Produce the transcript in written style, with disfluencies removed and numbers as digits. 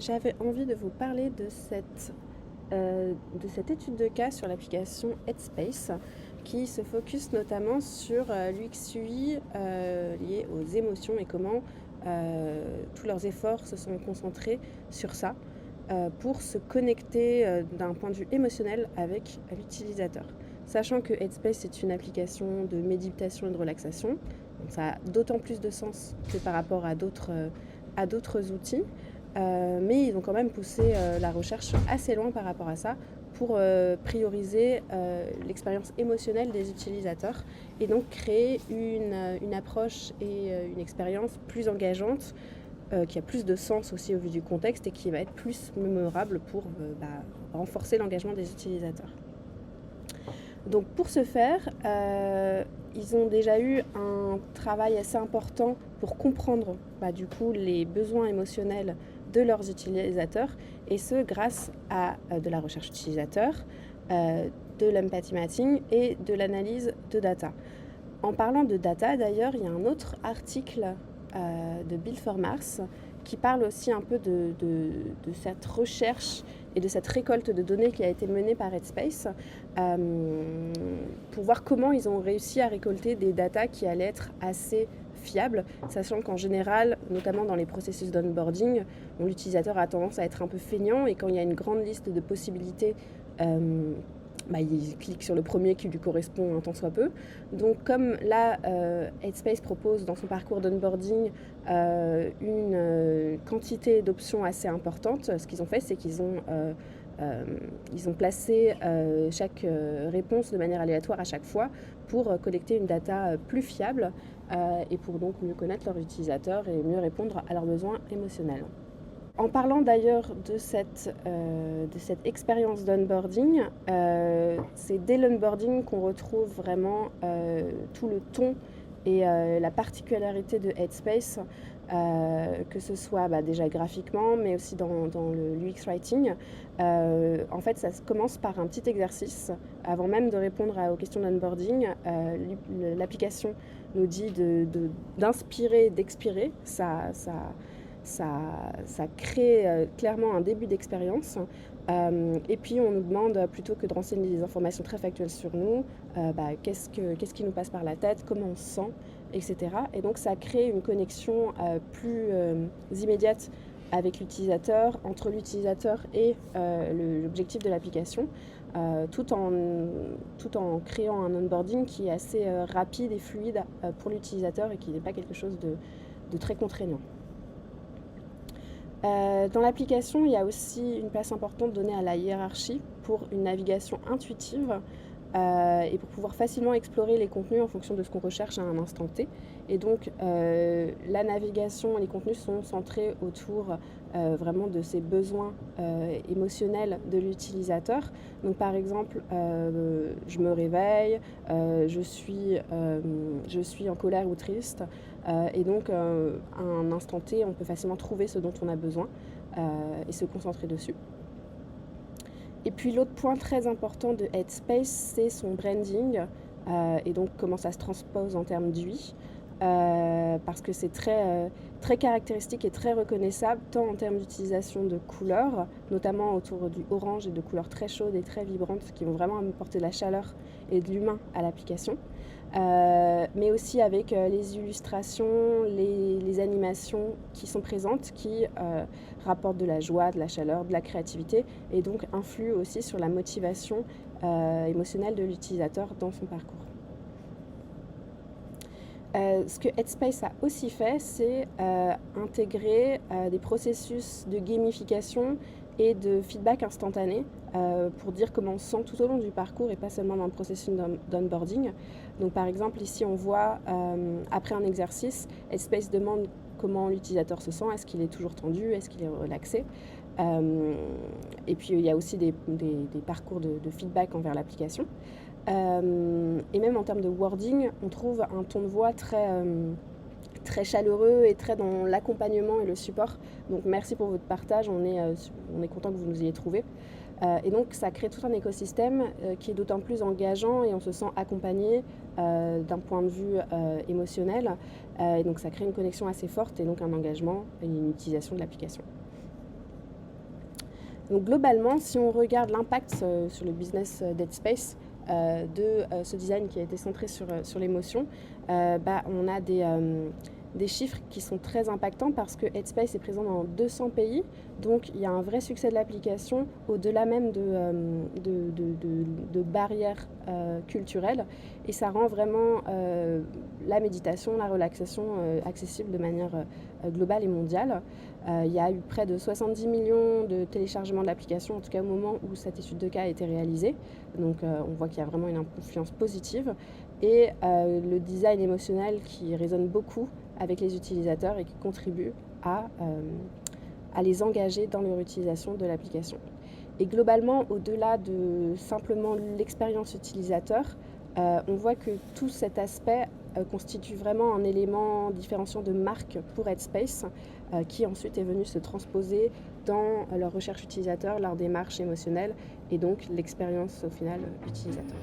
j'avais envie de vous parler de cette étude de cas sur l'application Headspace qui se focus notamment sur l'UX UI lié aux émotions et comment tous leurs efforts se sont concentrés sur ça pour se connecter d'un point de vue émotionnel avec l'utilisateur. Sachant que Headspace est une application de méditation et de relaxation, donc ça a d'autant plus de sens que par rapport à d'autres outils. Mais ils ont quand même poussé la recherche assez loin par rapport à ça pour prioriser l'expérience émotionnelle des utilisateurs et donc créer une approche et une expérience plus engageante qui a plus de sens aussi au vu du contexte et qui va être plus mémorable pour renforcer l'engagement des utilisateurs. Donc pour ce faire, ils ont déjà eu un travail assez important pour comprendre du coup les besoins émotionnels de leurs utilisateurs, et ce grâce à de la recherche utilisateur, de l'empathy matching et de l'analyse de data. En parlant de data d'ailleurs, il y a un autre article de Build for Mars qui parle aussi un peu de cette recherche et de cette récolte de données qui a été menée par Headspace pour voir comment ils ont réussi à récolter des datas qui allaient être assez fiables, sachant qu'en général, notamment dans les processus d'onboarding, l'utilisateur a tendance à être un peu feignant et quand il y a une grande liste de possibilités, il clique sur le premier qui lui correspond un tant soit peu. Donc comme là, Headspace propose dans son parcours d'onboarding une quantité d'options assez importante, ce qu'ils ont fait, c'est qu'ils ont placé chaque réponse de manière aléatoire à chaque fois pour collecter une data plus fiable et pour donc mieux connaître leurs utilisateurs et mieux répondre à leurs besoins émotionnels. En parlant d'ailleurs de cette expérience d'onboarding, c'est dès l'onboarding qu'on retrouve vraiment tout le ton et la particularité de Headspace, que ce soit déjà graphiquement, mais aussi dans le l'UX Writing. En fait, ça commence par un petit exercice. Avant même de répondre aux questions d'onboarding, l'application nous dit d'inspirer, d'expirer. Ça crée clairement un début d'expérience. Et puis on nous demande, plutôt que de renseigner des informations très factuelles sur nous, qu'est-ce qui nous passe par la tête, comment on se sent, etc. Et donc ça crée une connexion plus immédiate avec l'utilisateur, entre l'utilisateur et l'objectif de l'application, tout en créant un onboarding qui est assez rapide et fluide pour l'utilisateur et qui n'est pas quelque chose de très contraignant. Dans l'application, il y a aussi une place importante donnée à la hiérarchie pour une navigation intuitive et pour pouvoir facilement explorer les contenus en fonction de ce qu'on recherche à un instant T. Et donc, la navigation et les contenus sont centrés autour vraiment de ces besoins émotionnels de l'utilisateur. Donc, par exemple, je me réveille, je suis en colère ou triste. Et donc, à un instant T, on peut facilement trouver ce dont on a besoin et se concentrer dessus. Et puis l'autre point très important de Headspace, c'est son branding et donc comment ça se transpose en termes d'UI. Parce que c'est très caractéristique et très reconnaissable, tant en termes d'utilisation de couleurs, notamment autour du orange et de couleurs très chaudes et très vibrantes qui vont vraiment apporter de la chaleur et de l'humain à l'application. Mais aussi avec les illustrations, les animations qui sont présentes, qui rapportent de la joie, de la chaleur, de la créativité et donc influent aussi sur la motivation émotionnelle de l'utilisateur dans son parcours. Ce que Headspace a aussi fait, c'est intégrer des processus de gamification et de feedback instantané pour dire comment on se sent tout au long du parcours et pas seulement dans le processus d'onboarding. Donc par exemple, ici on voit après un exercice, Headspace demande comment l'utilisateur se sent, est-ce qu'il est toujours tendu, est-ce qu'il est relaxé. Et puis il y a aussi des parcours de feedback envers l'application. Et même en termes de wording, on trouve un ton de voix très chaleureux et très dans l'accompagnement et le support. Donc merci pour votre partage, on est content que vous nous ayez trouvé. Et donc ça crée tout un écosystème qui est d'autant plus engageant et on se sent accompagné d'un point de vue émotionnel. Et donc ça crée une connexion assez forte et donc un engagement et une utilisation de l'application. Donc globalement, si on regarde l'impact sur le business d'Headspace, de ce design qui a été centré sur l'émotion, on a des chiffres qui sont très impactants parce que Headspace est présent dans 200 pays, donc il y a un vrai succès de l'application au-delà même de barrières culturelles, et ça rend vraiment la méditation, la relaxation accessible de manière globale et mondiale. Il y a eu près de 70 millions de téléchargements de l'application, en tout cas au moment où cette étude de cas a été réalisée. Donc on voit qu'il y a vraiment une influence positive. Et le design émotionnel qui résonne beaucoup avec les utilisateurs et qui contribue à les engager dans leur utilisation de l'application. Et globalement, au-delà de simplement l'expérience utilisateur, on voit que tout cet aspect constitue vraiment un élément différenciant de marque pour Headspace, qui ensuite est venu se transposer dans leur recherche utilisateur, leur démarche émotionnelle et donc l'expérience au final utilisateur.